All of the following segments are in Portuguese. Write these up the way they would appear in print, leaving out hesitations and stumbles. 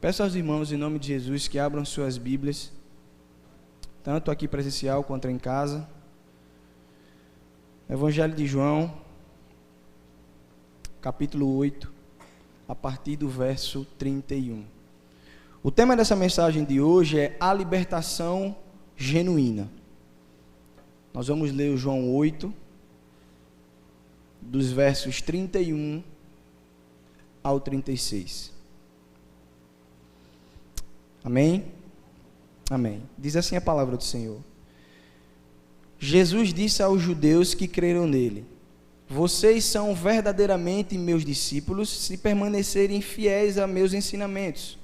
Peço aos irmãos, em nome de Jesus, que abram suas Bíblias, tanto aqui presencial quanto em casa. Evangelho de João, capítulo 8, a partir do verso 31. O tema dessa mensagem de hoje é a libertação genuína. Nós vamos ler o João 8, dos versos 31 ao 36. Amém? Amém. Diz assim a palavra do Senhor. Jesus disse aos judeus que creram nele: vocês são verdadeiramente meus discípulos se permanecerem fiéis a meus ensinamentos.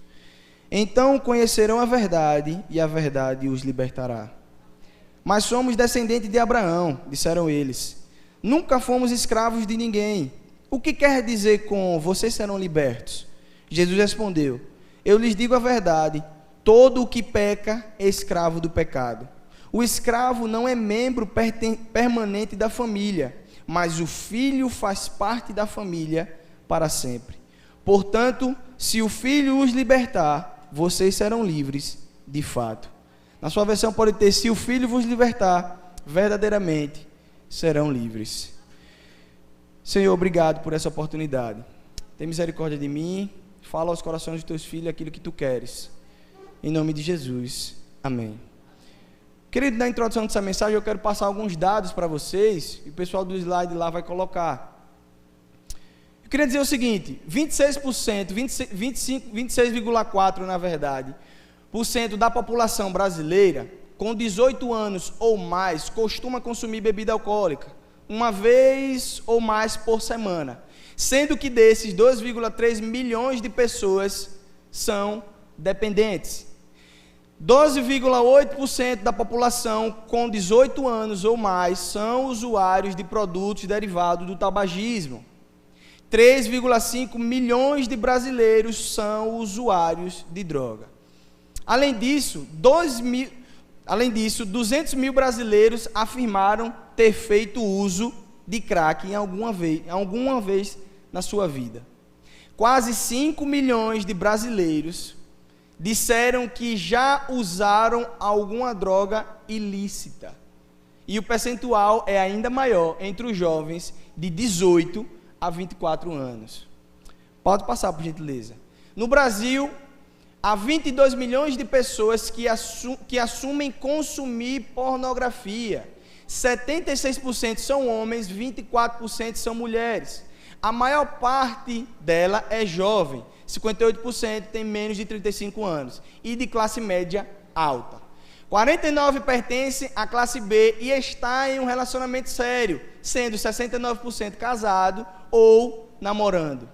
Então conhecerão a verdade e a verdade os libertará. Mas somos descendentes de Abraão, disseram eles. Nunca fomos escravos de ninguém. O que quer dizer com vocês serão libertos? Jesus respondeu: eu lhes digo a verdade, todo o que peca é escravo do pecado. O escravo não é membro permanente da família, mas o filho faz parte da família para sempre. Portanto, se o filho os libertar, vocês serão livres de fato. Na sua versão pode ter: se o filho vos libertar, verdadeiramente serão livres. Senhor, obrigado por essa oportunidade. Tem misericórdia de mim. Fala aos corações dos teus filhos aquilo que tu queres. Em nome de Jesus. Amém. Querido, na introdução dessa mensagem eu quero passar alguns dados para vocês, e o pessoal do slide lá vai colocar. Eu queria dizer o seguinte: 26%, 26,4% na verdade, por cento da população brasileira com 18 anos ou mais costuma consumir bebida alcoólica, uma vez ou mais por semana, sendo que desses 2,3 milhões de pessoas são dependentes. 12,8% da população com 18 anos ou mais são usuários de produtos derivados do tabagismo. 3,5 milhões de brasileiros são usuários de droga. Além disso, 200 mil brasileiros afirmaram ter feito uso de crack em alguma vez na sua vida. Quase 5 milhões de brasileiros disseram que já usaram alguma droga ilícita. E o percentual é ainda maior entre os jovens de 18 a 24 anos. Pode passar, por gentileza. No Brasil, há 22 milhões de pessoas que assumem consumir pornografia. 76% são homens, 24% são mulheres. A maior parte dela é jovem. 58% tem menos de 35 anos e de classe média alta. 49% pertencem à classe B e está em um relacionamento sério, sendo 69% casado ou namorando.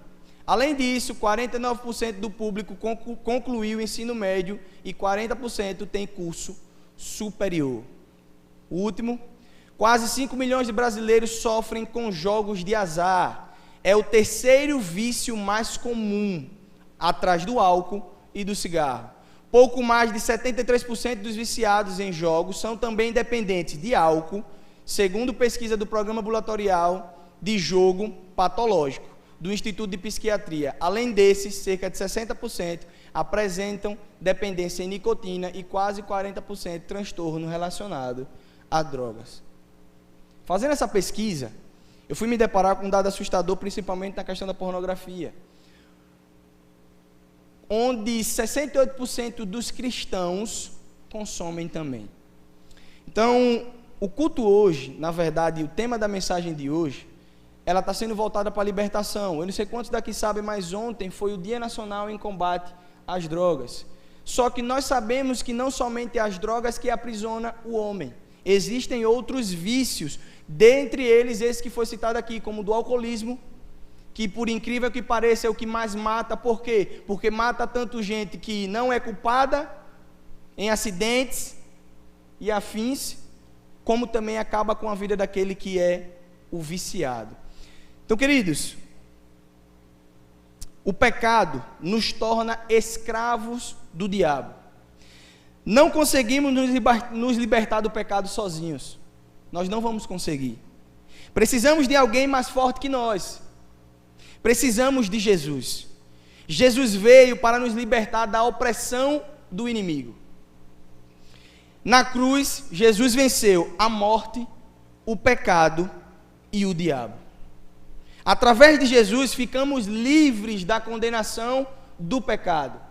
Além disso, 49% do público concluiu o ensino médio e 40% tem curso superior. O último, quase 5 milhões de brasileiros sofrem com jogos de azar. É o terceiro vício mais comum, atrás do álcool e do cigarro. Pouco mais de 73% dos viciados em jogos são também dependentes de álcool, segundo pesquisa do Programa Ambulatorial de Jogo Patológico, do Instituto de Psiquiatria. Além desses, cerca de 60% apresentam dependência em nicotina e quase 40% transtorno relacionado a drogas. Fazendo essa pesquisa, eu fui me deparar com um dado assustador, principalmente na questão da pornografia, onde 68% dos cristãos consomem também. Então, o culto hoje, na verdade, o tema da mensagem de hoje, ela está sendo voltada para a libertação. Eu não sei quantos daqui sabem, mas ontem foi o Dia Nacional em Combate às Drogas. Só que nós sabemos que não somente as drogas que aprisionam o homem. Existem outros vícios, dentre eles esse que foi citado aqui, como o do alcoolismo, que por incrível que pareça é o que mais mata. Por quê? Porque mata tanto gente que não é culpada em acidentes e afins, como também acaba com a vida daquele que é o viciado. Então, queridos, o pecado nos torna escravos do diabo. Não conseguimos nos libertar do pecado sozinhos. Nós não vamos conseguir. Precisamos de alguém mais forte que nós. Precisamos de Jesus. Jesus veio para nos libertar da opressão do inimigo. Na cruz, Jesus venceu a morte, o pecado e o diabo. Através de Jesus, ficamos livres da condenação do pecado.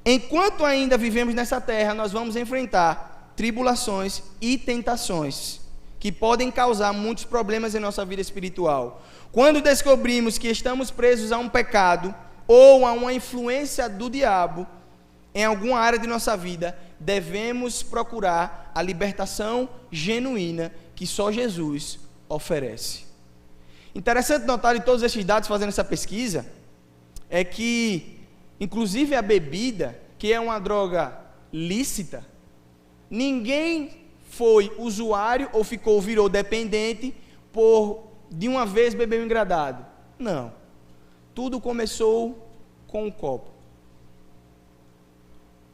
Enquanto ainda vivemos nessa terra, nós vamos enfrentar tribulações e tentações que podem causar muitos problemas em nossa vida espiritual. Quando descobrimos que estamos presos a um pecado ou a uma influência do diabo em alguma área de nossa vida, devemos procurar a libertação genuína que só Jesus oferece. Interessante notar de todos esses dados fazendo essa pesquisa, é que, inclusive a bebida, que é uma droga lícita, ninguém foi usuário ou virou dependente por de uma vez beber um engradado. Não. Tudo começou com um copo.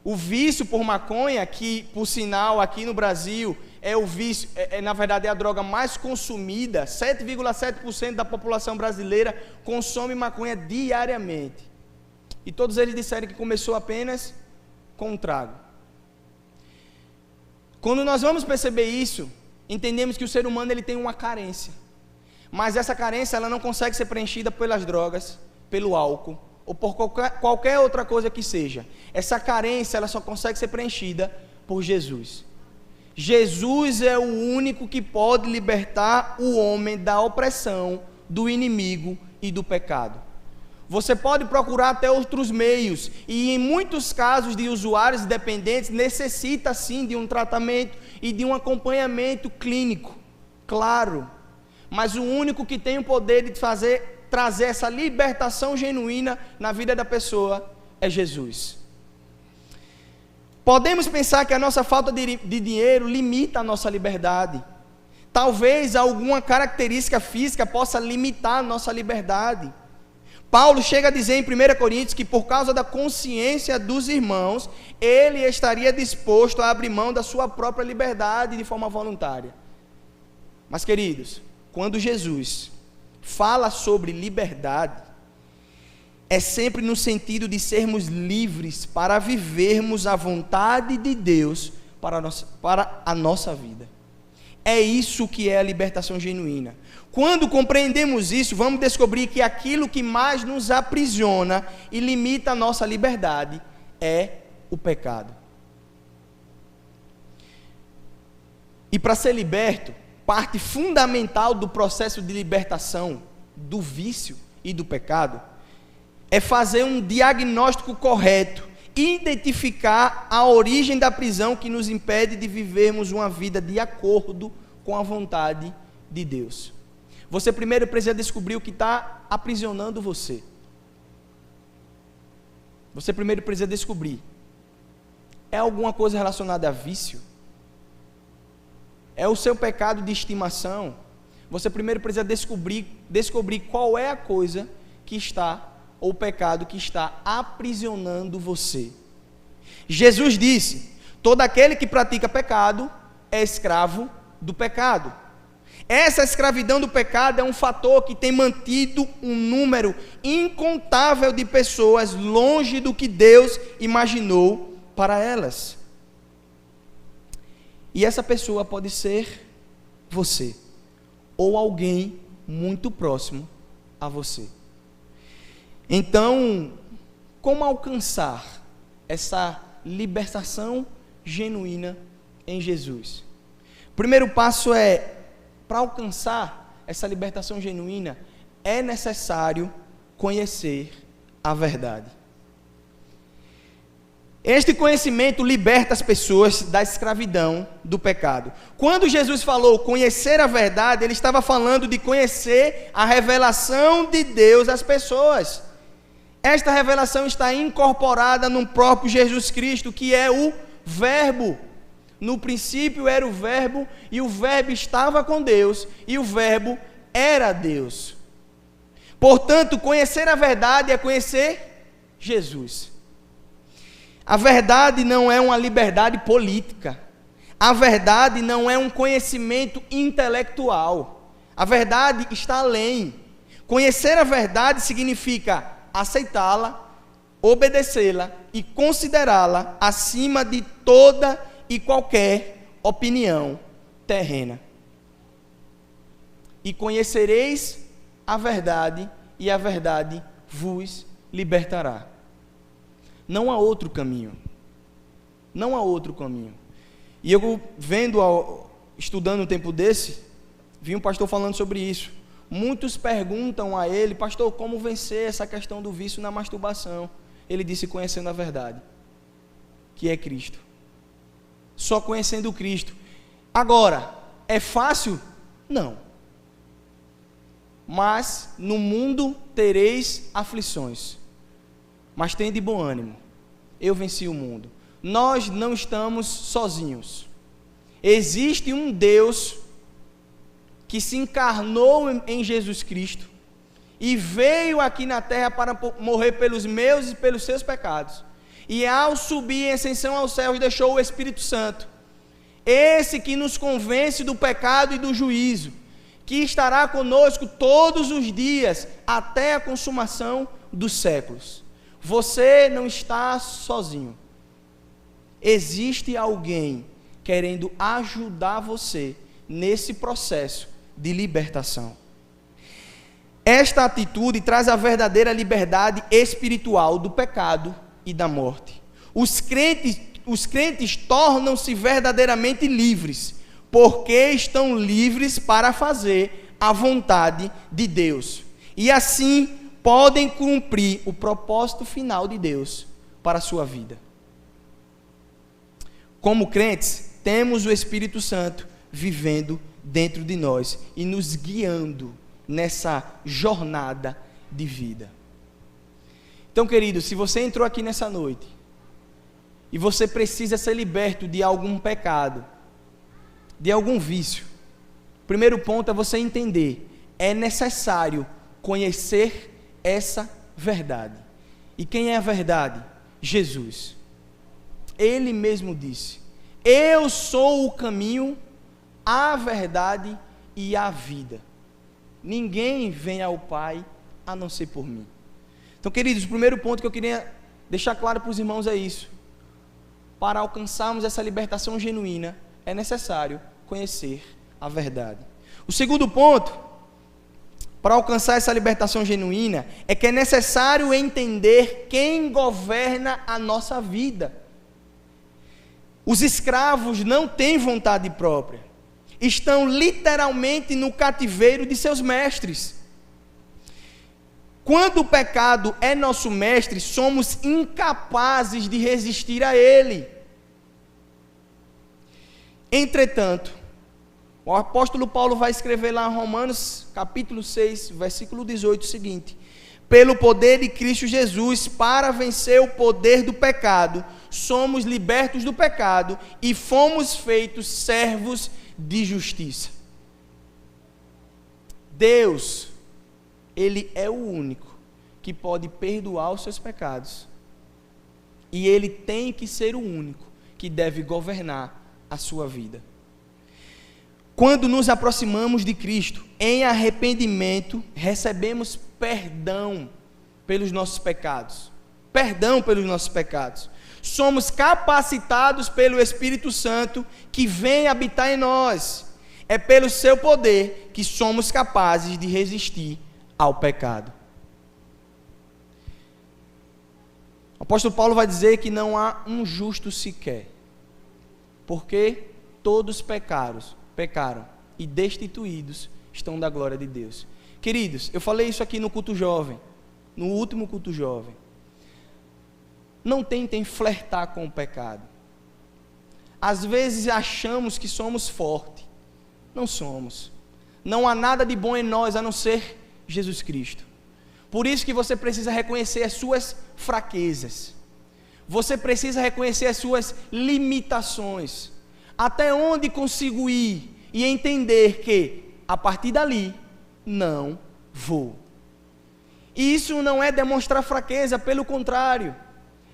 O vício por maconha, que por sinal aqui no Brasil é o vício, na verdade é a droga mais consumida, 7,7% da população brasileira consome maconha diariamente. E todos eles disseram que começou apenas com um trago. Quando nós vamos perceber isso, entendemos que o ser humano ele tem uma carência. Mas essa carência ela não consegue ser preenchida pelas drogas, pelo álcool ou por qualquer outra coisa que seja. Essa carência ela só consegue ser preenchida por Jesus. Jesus é o único que pode libertar o homem da opressão, do inimigo e do pecado. Você pode procurar até outros meios, e em muitos casos de usuários dependentes, necessita sim de um tratamento e de um acompanhamento clínico, claro. Mas o único que tem o poder de trazer essa libertação genuína na vida da pessoa é Jesus. Podemos pensar que a nossa falta de dinheiro limita a nossa liberdade. Talvez alguma característica física possa limitar a nossa liberdade. Paulo chega a dizer em 1 Coríntios que por causa da consciência dos irmãos, ele estaria disposto a abrir mão da sua própria liberdade de forma voluntária. Mas queridos, quando Jesus fala sobre liberdade, é sempre no sentido de sermos livres para vivermos a vontade de Deus para a nossa vida. É isso que é a libertação genuína. Quando compreendemos isso, vamos descobrir que aquilo que mais nos aprisiona e limita a nossa liberdade é o pecado. E para ser liberto, parte fundamental do processo de libertação do vício e do pecado é fazer um diagnóstico correto, identificar a origem da prisão que nos impede de vivermos uma vida de acordo com a vontade de Deus. Você primeiro precisa descobrir o que está aprisionando você. Você primeiro precisa descobrir. É alguma coisa relacionada a vício? É o seu pecado de estimação? Você primeiro precisa descobrir qual é a coisa que está, ou o pecado que está aprisionando você. Jesus disse: todo aquele que pratica pecado é escravo do pecado. Essa escravidão do pecado é um fator que tem mantido um número incontável de pessoas longe do que Deus imaginou para elas. E essa pessoa pode ser você, ou alguém muito próximo a você. Então, como alcançar essa libertação genuína em Jesus? O primeiro passo é, para alcançar essa libertação genuína, é necessário conhecer a verdade. Este conhecimento liberta as pessoas da escravidão do pecado. Quando Jesus falou conhecer a verdade, ele estava falando de conhecer a revelação de Deus às pessoas. Esta revelação está incorporada no próprio Jesus Cristo, que é o Verbo. No princípio era o Verbo, e o Verbo estava com Deus, e o Verbo era Deus. Portanto, conhecer a verdade é conhecer Jesus. A verdade não é uma liberdade política. A verdade não é um conhecimento intelectual. A verdade está além. Conhecer a verdade significa aceitá-la, obedecê-la e considerá-la acima de toda e qualquer opinião terrena. E conhecereis a verdade, e a verdade vos libertará. Não há outro caminho. Não há outro caminho. E eu estudando um tempo desse, vi um pastor falando sobre isso. Muitos perguntam a ele: pastor, como vencer essa questão do vício na masturbação? Ele disse: conhecendo a verdade, que é Cristo. Só conhecendo Cristo. Agora, é fácil? Não. Mas no mundo tereis aflições, mas tende bom ânimo, eu venci o mundo. Nós não estamos sozinhos. Existe um Deus que se encarnou em Jesus Cristo e veio aqui na terra para morrer pelos meus e pelos seus pecados. E ao subir em ascensão aos céus, deixou o Espírito Santo, esse que nos convence do pecado e do juízo, que estará conosco todos os dias, até a consumação dos séculos. Você não está sozinho. Existe alguém querendo ajudar você nesse processo de libertação. Esta atitude traz a verdadeira liberdade espiritual do pecado e da morte. Os crentes tornam-se verdadeiramente livres, porque estão livres para fazer a vontade de Deus. E assim podem cumprir o propósito final de Deus para a sua vida. Como crentes, temos o Espírito Santo vivendo dentro de nós e nos guiando nessa jornada de vida. Então, querido, se você entrou aqui nessa noite e você precisa ser liberto de algum pecado, de algum vício, o primeiro ponto é você entender: é necessário conhecer essa verdade. E quem é a verdade? Jesus. Ele mesmo disse: eu sou o caminho, a verdade e a vida. Ninguém vem ao Pai a não ser por mim. Então, queridos, o primeiro ponto que eu queria deixar claro para os irmãos é isso: para alcançarmos essa libertação genuína, é necessário conhecer a verdade. O segundo ponto, para alcançar essa libertação genuína, é que é necessário entender quem governa a nossa vida. Os escravos não têm vontade própria. Estão literalmente no cativeiro de seus mestres. Quando o pecado é nosso mestre, somos incapazes de resistir a ele. Entretanto, o apóstolo Paulo vai escrever lá em Romanos, capítulo 6, versículo 18, o seguinte: pelo poder de Cristo Jesus, para vencer o poder do pecado, somos libertos do pecado e fomos feitos servos de justiça. Deus, Ele é o único que pode perdoar os seus pecados. E Ele tem que ser o único que deve governar a sua vida. Quando nos aproximamos de Cristo em arrependimento, recebemos perdão pelos nossos pecados. Perdão pelos nossos pecados. Somos capacitados pelo Espírito Santo que vem habitar em nós. É pelo seu poder que somos capazes de resistir ao pecado. O apóstolo Paulo vai dizer que não há um justo sequer, porque todos pecaram e destituídos estão da glória de Deus. Queridos, eu falei isso aqui no culto jovem, no último culto jovem. Não tentem flertar com o pecado. Às vezes achamos que somos fortes. Não somos. Não há nada de bom em nós a não ser Jesus Cristo. Por isso que você precisa reconhecer as suas fraquezas. Você precisa reconhecer as suas limitações. Até onde consigo ir e entender que, a partir dali, não vou. E isso não é demonstrar fraqueza, pelo contrário.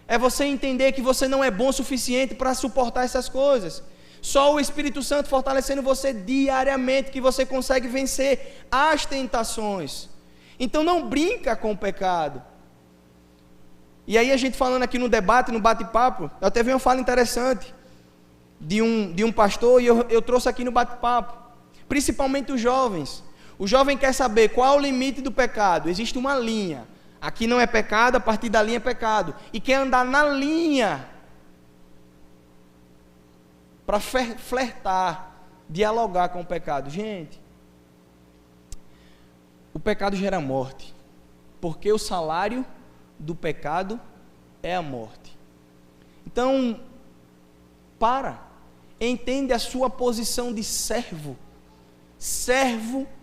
É você entender que você não é bom o suficiente para suportar essas coisas. Só o Espírito Santo fortalecendo você diariamente que você consegue vencer as tentações. Então não brinca com o pecado. E aí a gente falando aqui no debate, no bate-papo, eu até vi uma fala interessante de um pastor, e eu trouxe aqui no bate-papo, principalmente os jovens. O jovem quer saber qual é o limite do pecado. Existe uma linha, aqui não é pecado, a partir da linha é pecado, e quer andar na linha, para flertar, dialogar com o pecado. Gente, o pecado gera morte, porque o salário do pecado é a morte. Então, entende a sua posição de servo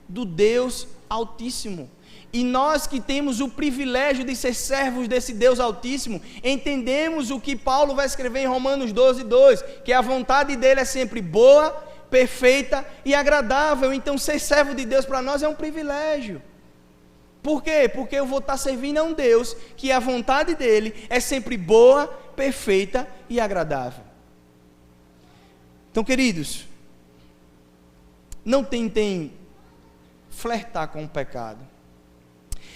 do Deus Altíssimo. E nós que temos o privilégio de ser servos desse Deus Altíssimo, entendemos o que Paulo vai escrever em Romanos 12:2, que a vontade dele é sempre boa, perfeita e agradável. Então ser servo de Deus para nós é um privilégio. Por quê? Porque eu vou estar servindo a um Deus que a vontade dele é sempre boa, perfeita e agradável. Então, queridos, não tentem flertar com o pecado.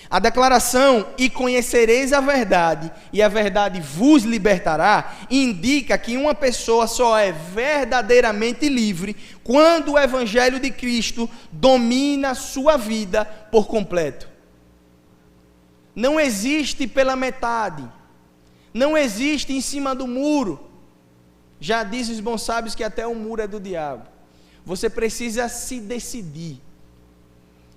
A declaração, e conhecereis a verdade, e a verdade vos libertará, indica que uma pessoa só é verdadeiramente livre quando o Evangelho de Cristo domina a sua vida por completo. Não existe pela metade, não existe em cima do muro. Já dizem os bons sábios que até o muro é do diabo. Você precisa se decidir.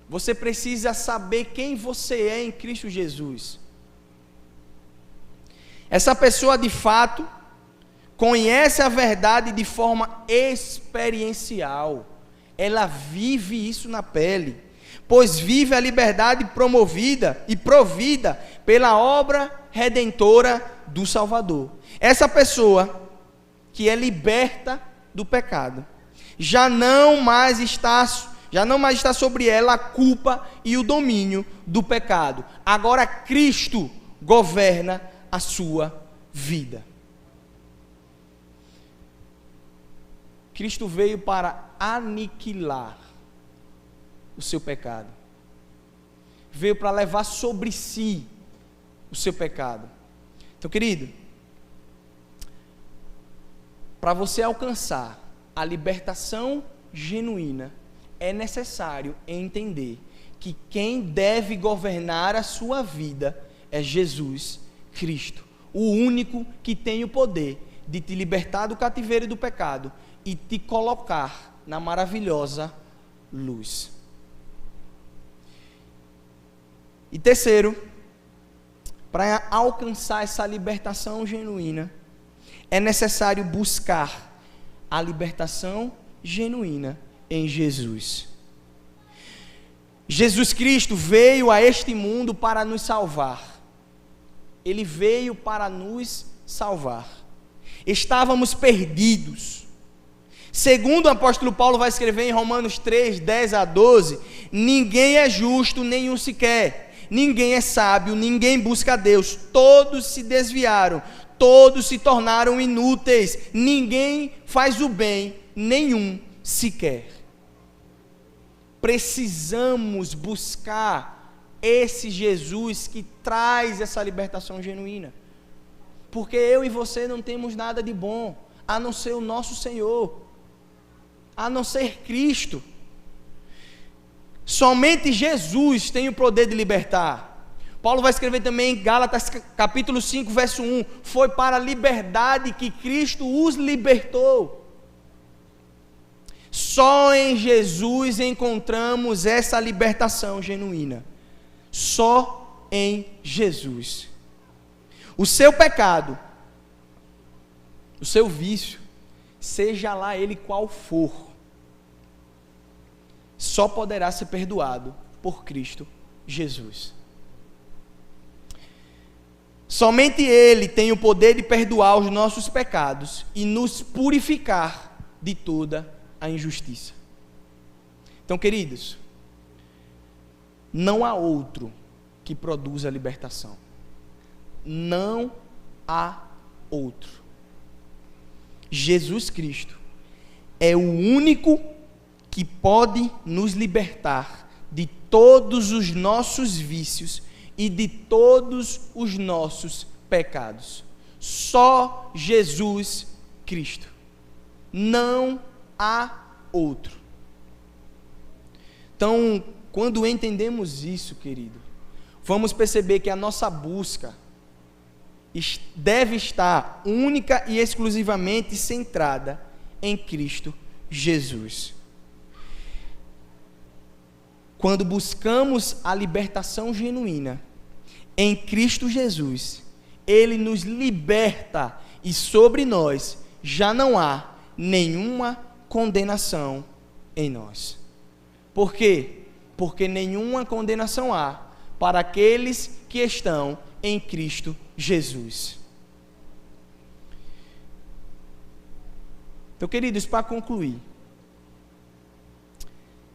Você precisa saber quem você é em Cristo Jesus. Essa pessoa de fato conhece a verdade de forma experiencial. Ela vive isso na pele, pois vive a liberdade promovida e provida pela obra redentora do Salvador. Essa pessoa que é liberta do pecado, já não mais está sobre ela a culpa e o domínio do pecado. Agora Cristo governa a sua vida. Cristo veio para aniquilar o seu pecado. Veio para levar sobre si o seu pecado. Então, querido, para você alcançar a libertação genuína, é necessário entender que quem deve governar a sua vida é Jesus Cristo, o único que tem o poder de te libertar do cativeiro do pecado e te colocar na maravilhosa luz. E terceiro, para alcançar essa libertação genuína, é necessário buscar a libertação genuína em Jesus. Jesus Cristo veio a este mundo para nos salvar. Ele veio para nos salvar. Estávamos perdidos. Segundo o apóstolo Paulo vai escrever em Romanos 3, 10 a 12, ninguém é justo, nenhum sequer. Ninguém é sábio, ninguém busca a Deus. Todos se desviaram, todos se tornaram inúteis. Ninguém faz o bem, nenhum sequer. Precisamos buscar esse Jesus que traz essa libertação genuína, porque eu e você não temos nada de bom, a não ser o nosso Senhor, a não ser Cristo. Somente Jesus tem o poder de libertar. Paulo vai escrever também em Gálatas capítulo 5, verso 1, foi para a liberdade que Cristo os libertou. Só em Jesus encontramos essa libertação genuína. Só em Jesus. O seu pecado, o seu vício, seja lá ele qual for, só poderá ser perdoado por Cristo Jesus. Somente Ele tem o poder de perdoar os nossos pecados e nos purificar de toda a injustiça. Então, queridos, não há outro que produza a libertação. Não há outro. Jesus Cristo é o único que pode nos libertar de todos os nossos vícios e de todos os nossos pecados. Só Jesus Cristo. Não há outro. Então, quando entendemos isso, querido, vamos perceber que a nossa busca deve estar única e exclusivamente centrada em Cristo Jesus. Quando buscamos a libertação genuína em Cristo Jesus, Ele nos liberta e sobre nós já não há nenhuma condenação em nós. Por quê? Porque nenhuma condenação há para aqueles que estão em Cristo Jesus. Então, queridos, para concluir,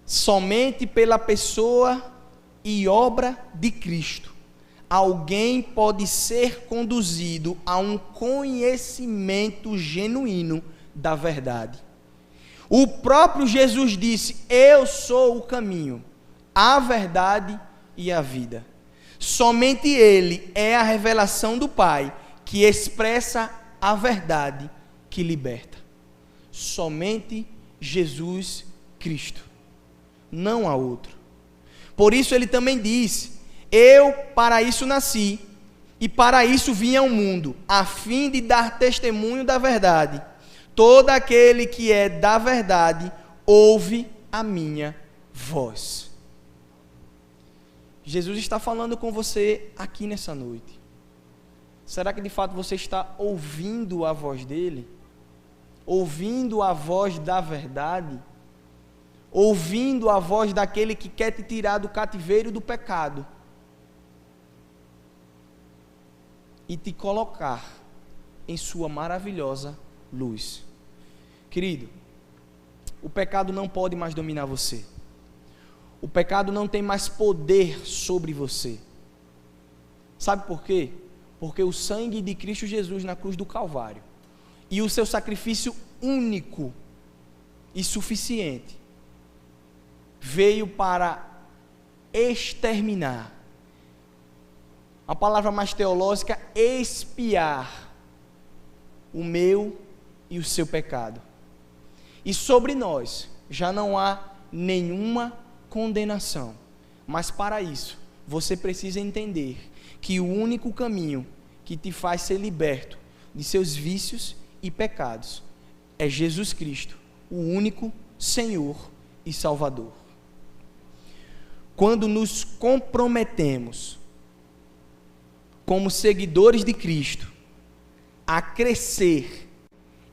somente pela pessoa e obra de Cristo, alguém pode ser conduzido a um conhecimento genuíno da verdade. O próprio Jesus disse: eu sou o caminho, a verdade e a vida. Somente Ele é a revelação do Pai que expressa a verdade que liberta. Somente Jesus Cristo. Não há outro. Por isso Ele também disse: eu para isso nasci e para isso vim ao mundo, a fim de dar testemunho da verdade. Todo aquele que é da verdade ouve a minha voz. Jesus está falando com você aqui nessa noite. Será que de fato você está ouvindo a voz dele? Ouvindo a voz da verdade? Ouvindo a voz daquele que quer te tirar do cativeiro do pecado e te colocar em sua maravilhosa luz? Querido, o pecado não pode mais dominar você. O pecado não tem mais poder sobre você. Sabe por quê? Porque o sangue de Cristo Jesus na cruz do Calvário e o seu sacrifício único e suficiente veio para exterminar. A palavra mais teológica, expiar o meu e o seu pecado. E sobre nós já não há nenhuma condenação. Mas para isso, você precisa entender que o único caminho que te faz ser liberto de seus vícios e pecados é Jesus Cristo, o único Senhor e Salvador. Quando nos comprometemos como seguidores de Cristo a crescer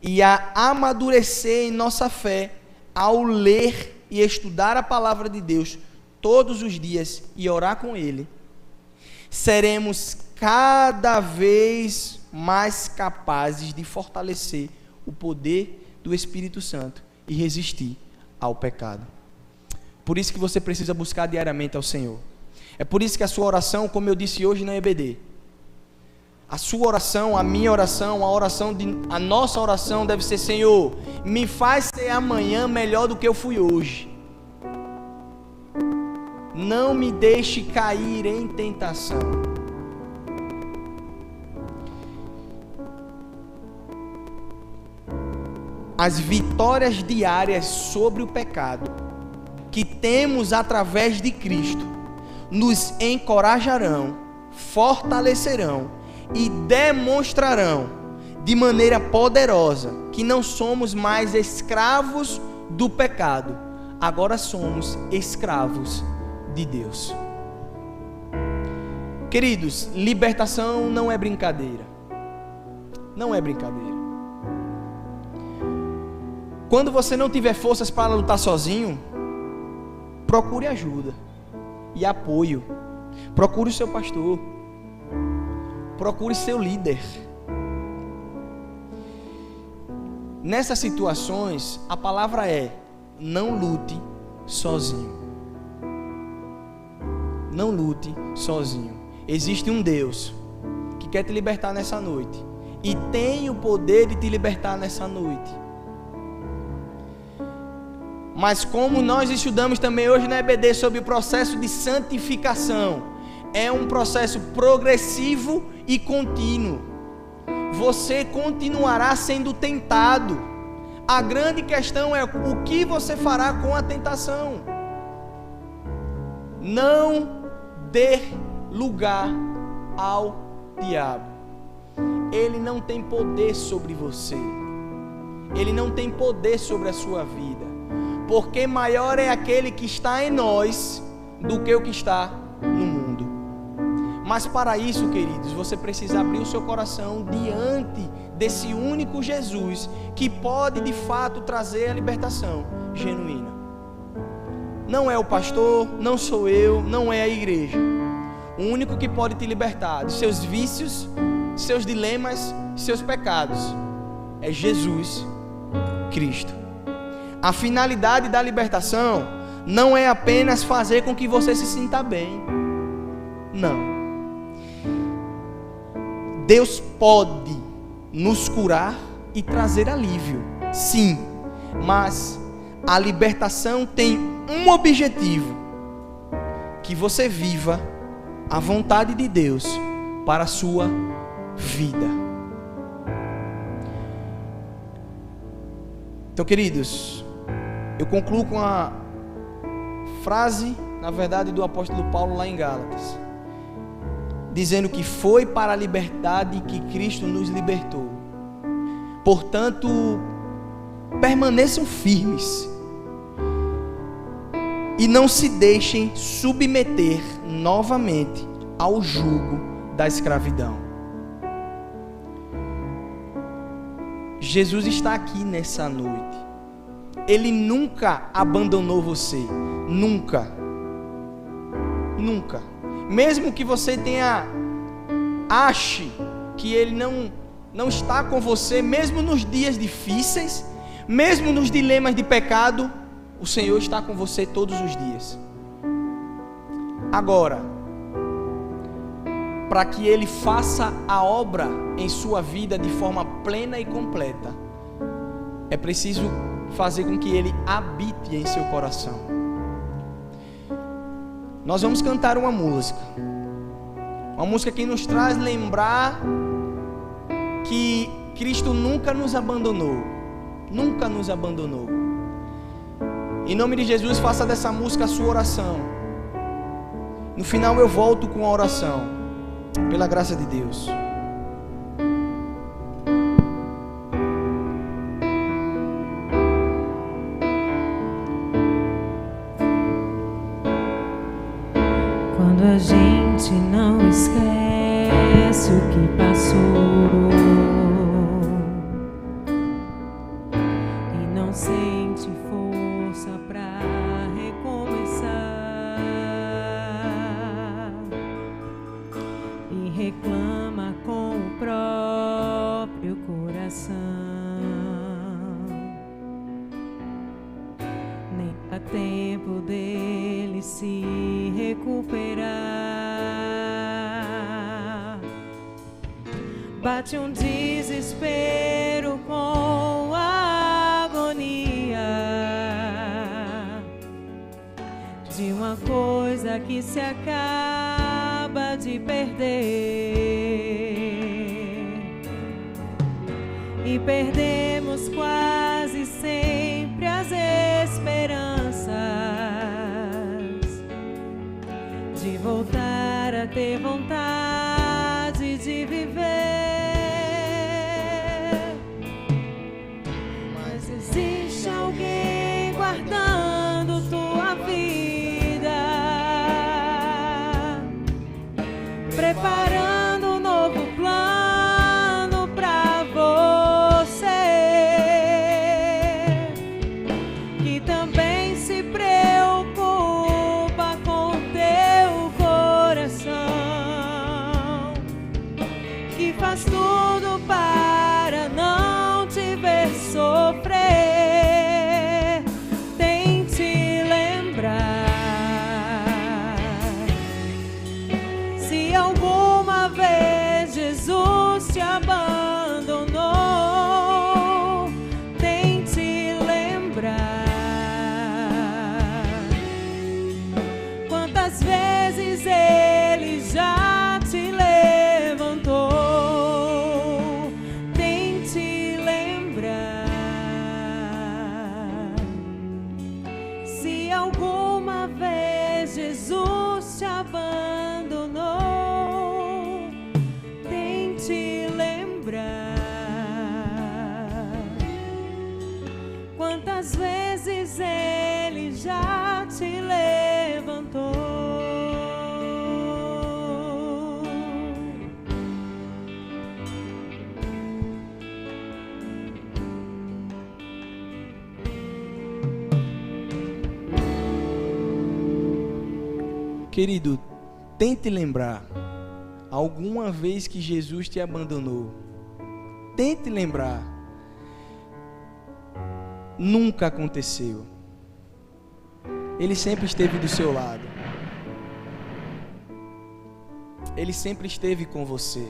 e a amadurecer em nossa fé ao ler e estudar a palavra de Deus todos os dias e orar com Ele, seremos cada vez mais capazes de fortalecer o poder do Espírito Santo e resistir ao pecado. Por isso que você precisa buscar diariamente ao Senhor. É por isso que a sua oração, como eu disse hoje na EBD, a sua oração, a minha oração, a nossa oração deve ser: Senhor, me faz ser amanhã melhor do que eu fui hoje. Não me deixe cair em tentação. As vitórias diárias sobre o pecado que temos através de Cristo nos encorajarão, fortalecerão e demonstrarão de maneira poderosa que não somos mais escravos do pecado, agora somos escravos de Deus. Queridos, libertação não é brincadeira. Não é brincadeira. Quando você não tiver forças para lutar sozinho, procure ajuda e apoio. Procure o seu pastor. Procure seu líder. Nessas situações, a palavra é: não lute sozinho. Não lute sozinho. Existe um Deus que quer te libertar nessa noite e tem o poder de te libertar nessa noite. Mas como nós estudamos também hoje na EBD sobre o processo de santificação, é um processo progressivo e contínuo. Você continuará sendo tentado. A grande questão é o que você fará com a tentação. Não dê lugar ao diabo. Ele não tem poder sobre você. Ele não tem poder sobre a sua vida. Porque maior é aquele que está em nós do que o que está no mundo. Mas para isso, queridos, você precisa abrir o seu coração diante desse único Jesus que pode de fato trazer a libertação genuína. Não é o pastor, não sou eu, não é a igreja. O único que pode te libertar dos seus vícios, seus dilemas, seus pecados é Jesus Cristo. A finalidade da libertação não é apenas fazer com que você se sinta bem. Não. Deus pode nos curar e trazer alívio, sim, mas a libertação tem um objetivo: que você viva a vontade de Deus para a sua vida. Então, queridos, eu concluo com a frase, na verdade, do apóstolo Paulo lá em Gálatas, dizendo que foi para a liberdade que Cristo nos libertou. Portanto, permaneçam firmes e não se deixem submeter novamente ao jugo da escravidão. Jesus está aqui nessa noite. Ele nunca abandonou você. Nunca. Nunca. Mesmo que você ache que Ele não está com você, mesmo nos dias difíceis, mesmo nos dilemas de pecado, o Senhor está com você todos os dias. Agora, para que Ele faça a obra em sua vida de forma plena e completa, é preciso fazer com que Ele habite em seu coração. Nós vamos cantar uma música que nos traz lembrar que Cristo nunca nos abandonou. Nunca nos abandonou. Em nome de Jesus, faça dessa música a sua oração. No final eu volto com a oração, pela graça de Deus. Quando a gente não esquece o que passou e não sente força pra recomeçar e reclama com o próprio coração, nem dá tempo dele se recuperar. Bate um desespero com a agonia de uma coisa que se acaba de perder, e perdemos quase sempre as esperanças de voltar a ter vontade de viver. Mas existe alguém guardando tua vida, preparando um novo plano pra você, que também se preocupa com teu coração, que faz tudo para não te ver sofrer. Tente lembrar, se alguma vez Jesus te abandonou, tente lembrar quantas vezes Ele abandonou. Tente lembrar quantas vezes Ele já te levantou. Querido, tente lembrar alguma vez que Jesus te abandonou. Tente lembrar. Nunca aconteceu. Ele sempre esteve do seu lado. Ele sempre esteve com você.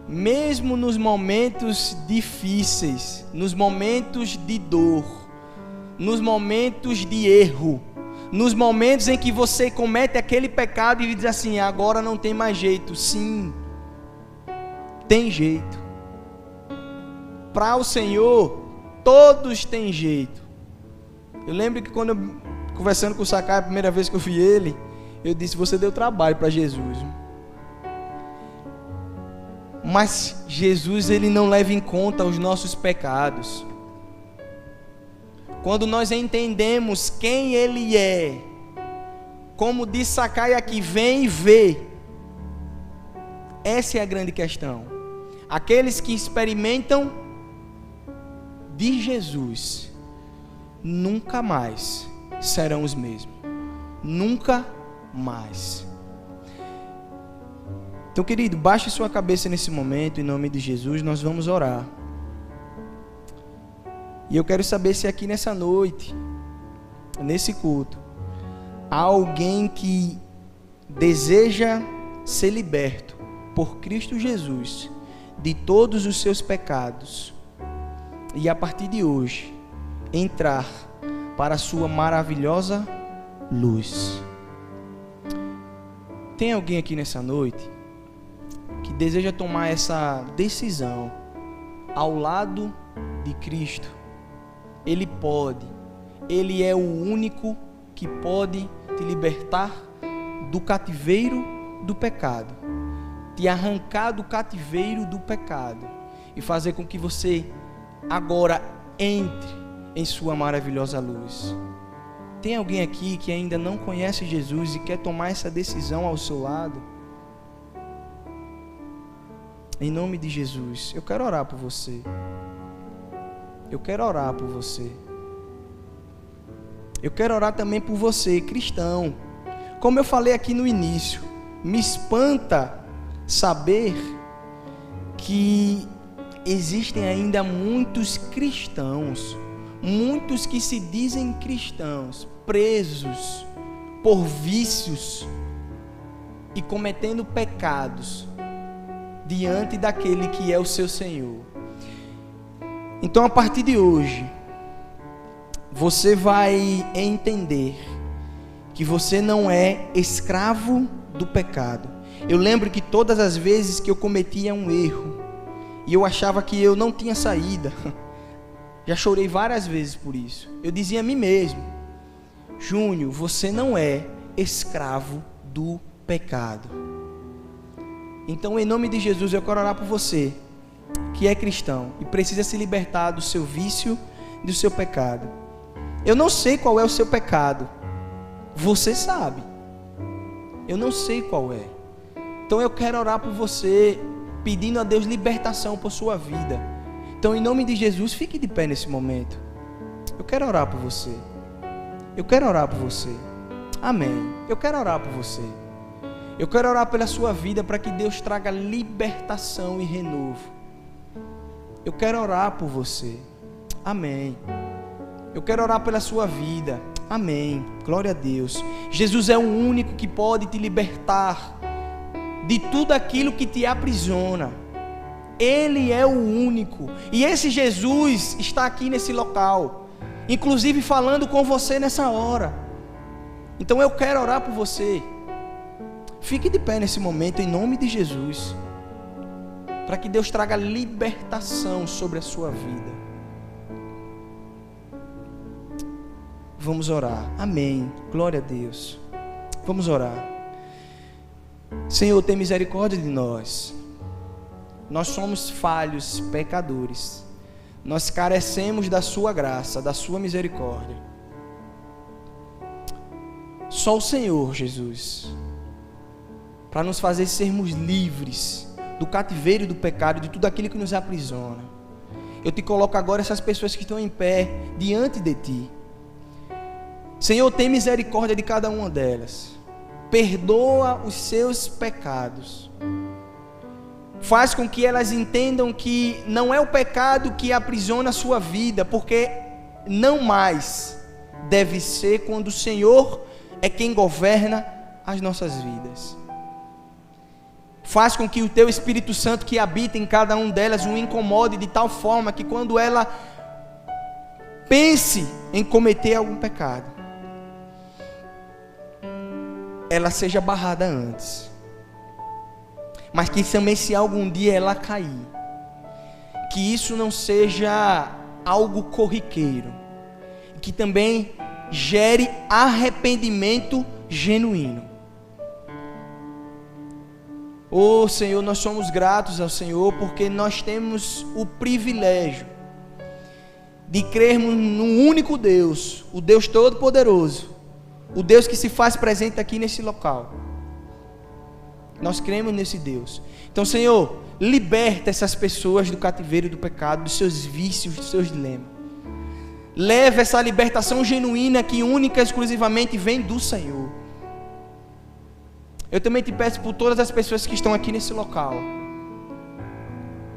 Mesmo nos momentos difíceis, nos momentos de dor, nos momentos de erro, nos momentos em que você comete aquele pecado e diz assim: agora não tem mais jeito. Sim, tem jeito. Para o Senhor, todos têm jeito. Eu lembro que quando eu, conversando com o Sakai, a primeira vez que eu vi ele, eu disse: você deu trabalho para Jesus. Mas Jesus, ele não leva em conta os nossos pecados. Quando nós entendemos quem Ele é, como diz Sakai aqui, vem e vê. Essa é a grande questão. Aqueles que experimentam de Jesus, nunca mais serão os mesmos. Nunca mais. Então, querido, baixe sua cabeça nesse momento, em nome de Jesus, nós vamos orar. E eu quero saber se aqui nessa noite, nesse culto, há alguém que deseja ser liberto por Cristo Jesus de todos os seus pecados e a partir de hoje entrar para a sua maravilhosa luz. Tem alguém aqui nessa noite que deseja tomar essa decisão ao lado de Cristo? Ele pode, Ele é o único que pode te libertar do cativeiro do pecado, te arrancar do cativeiro do pecado e fazer com que você agora entre em sua maravilhosa luz. Tem alguém aqui que ainda não conhece Jesus e quer tomar essa decisão ao seu lado? Em nome de Jesus, eu quero orar por você. Eu quero orar por você. Eu quero orar também por você, cristão. Como eu falei aqui no início, me espanta saber que existem ainda muitos cristãos, muitos que se dizem cristãos, presos por vícios e cometendo pecados diante daquele que é o seu Senhor. Então, a partir de hoje, você vai entender que você não é escravo do pecado. Eu lembro que todas as vezes que eu cometia um erro e eu achava que eu não tinha saída, já chorei várias vezes por isso. Eu dizia a mim mesmo: Júnior, você não é escravo do pecado. Então, em nome de Jesus, eu quero orar por você que é cristão e precisa se libertar do seu vício, do seu pecado. Eu não sei qual é o seu pecado, você sabe. Eu não sei qual é. Então eu quero orar por você, pedindo a Deus libertação por sua vida. Então, em nome de Jesus, fique de pé nesse momento. Eu quero orar por você. Eu quero orar por você. Amém. Eu quero orar por você. Eu quero orar pela sua vida para que Deus traga libertação e renovo. Eu quero orar por você. Amém. Eu quero orar pela sua vida. Amém. Glória a Deus. Jesus é o único que pode te libertar de tudo aquilo que te aprisiona. Ele é o único. E esse Jesus está aqui nesse local, inclusive falando com você nessa hora. Então eu quero orar por você. Fique de pé nesse momento, em nome de Jesus, para que Deus traga libertação sobre a sua vida. Vamos orar. Amém. Glória a Deus. Vamos orar. Senhor, tem misericórdia de nós. Nós somos falhos, pecadores. Nós carecemos da sua graça, da sua misericórdia. Só o Senhor, Jesus, para nos fazer sermos livres do cativeiro do pecado, de tudo aquilo que nos aprisiona. Eu te coloco agora essas pessoas que estão em pé diante de ti. Senhor, tem misericórdia de cada uma delas. Perdoa os seus pecados. Faz com que elas entendam que não é o pecado que aprisiona a sua vida, porque não mais deve ser quando o Senhor é quem governa as nossas vidas. Faz com que o teu Espírito Santo que habita em cada uma delas o incomode de tal forma que quando ela pense em cometer algum pecado, ela seja barrada antes. Mas que também, se algum dia ela cair, que isso não seja algo corriqueiro, que também gere arrependimento genuíno. Oh Senhor, nós somos gratos ao Senhor porque nós temos o privilégio de crermos no único Deus, o Deus Todo-Poderoso, o Deus que se faz presente aqui nesse local. Nós cremos nesse Deus. Então, Senhor, liberta essas pessoas do cativeiro do pecado, dos seus vícios, dos seus dilemas. Leva essa libertação genuína que única e exclusivamente vem do Senhor. Eu também te peço por todas as pessoas que estão aqui nesse local.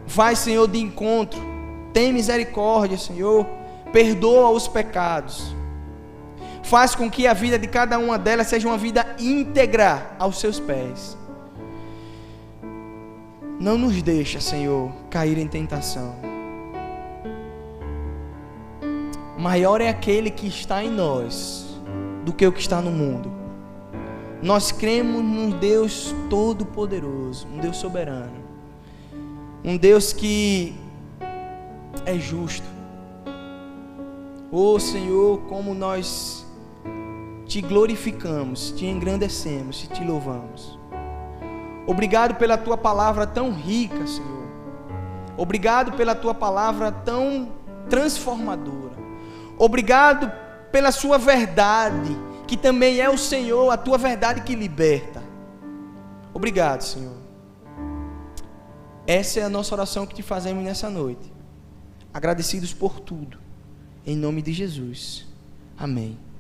Vai, Senhor, de encontro. Tem misericórdia, Senhor. Perdoa os pecados. Faz com que a vida de cada uma delas seja uma vida íntegra aos seus pés. Não nos deixa, Senhor, cair em tentação. Maior é aquele que está em nós do que o que está no mundo. Nós cremos num Deus Todo-Poderoso, um Deus soberano, um Deus que é justo. Oh Senhor, como nós te glorificamos, te engrandecemos e te louvamos. Obrigado pela tua palavra tão rica, Senhor. Obrigado pela tua palavra tão transformadora. Obrigado pela sua verdade, que também é o Senhor, a tua verdade que liberta. Obrigado, Senhor. Essa é a nossa oração que te fazemos nessa noite. Agradecidos por tudo. Em nome de Jesus. Amém.